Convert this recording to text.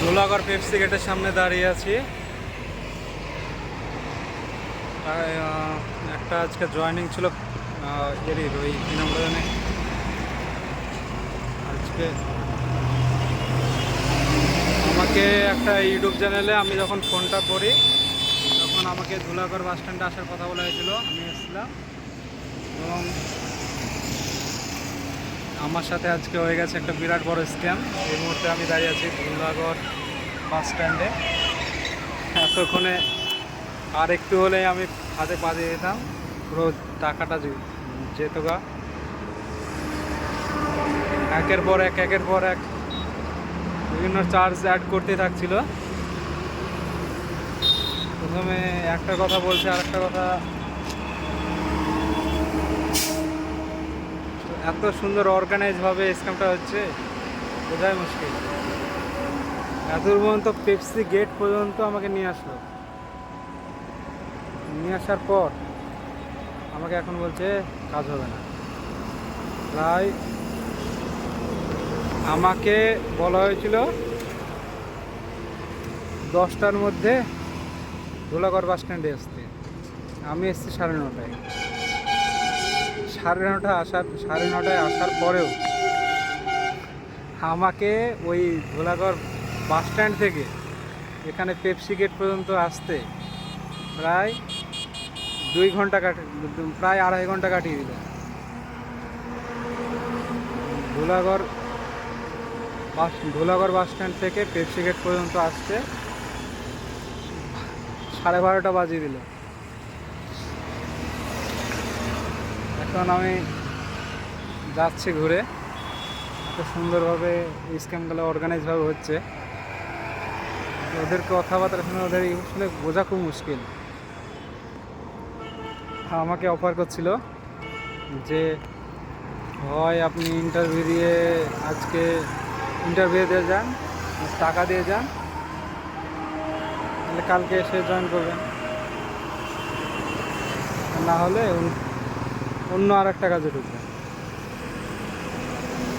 Dhulagarh Pepsi গেটের সামনে দাঁড়িয়ে আছি। একটা আজকে জয়েনিং ছিল এরির ওই 3 নম্বর জনে। আজকে আমাকে একটা ইউটিউব চ্যানেলে আমি যখন ফোনটা করি তখন আমাকে ধুলাগড় বাস স্ট্যান্ডে আসার কথা বলা হয়েছিল। আমি এসেছিলাম এবং আমার সাথে আজকে হয়ে গেছে একটা বিরাট বড় স্ক্যাম। এই মুহূর্তে আমি দাঁড়িয়ে আছি ধুলাগড় বাস স্ট্যান্ডে। এতক্ষণে আর একটু হলে আমি হাতে পা দিয়ে যেতাম, পুরো টাকাটা যেত গা। একের পর এক বিভিন্ন চার্জ অ্যাড করতে থাকছিল। প্রথমে একটা কথা বলছে, আর একটা কথা। এত সুন্দর অর্গানাইজভাবে স্ক্যামটা হচ্ছে, বোঝাই মুশকিল। এত দূর পর্যন্ত পেপসি গেট পর্যন্ত আমাকে নিয়ে আসলো। নিয়ে আসার পর আমাকে এখন বলছে কাজ হবে না। প্রায় আমাকে বলা হয়েছিল 10টার মধ্যে ধুলাগড় বাস স্ট্যান্ডে আসতে। আমি এসেছি 9:30টায়। 9:30টায় আসার পরেও আমাকে ওই ধুলাগড় বাস স্ট্যান্ড থেকে এখানে পেপসি গেট পর্যন্ত আসতে প্রায় 2 ঘন্টা প্রায় 2.5 ঘন্টা কাটিয়ে দিল। ধুলাগড় বাস স্ট্যান্ড থেকে পেপসি গেট পর্যন্ত আসতে 12:30টা বাজিয়ে দিল। এখন আমি যাচ্ছি ঘুরে। এত সুন্দরভাবে স্ক্যামগুলো অর্গানাইজভাবে হচ্ছে, ওদের কথাবার্তা শুনে ওদের শুনে বোঝা খুব মুশকিল। আমাকে অফার করছিল যে হয় আপনি আজকে ইন্টারভিউ দিয়ে যান, টাকা দিয়ে যান, তাহলে কালকে এসে জয়েন করবেন, না হলে অন্য আর একটা কাজে ঢুকবেন।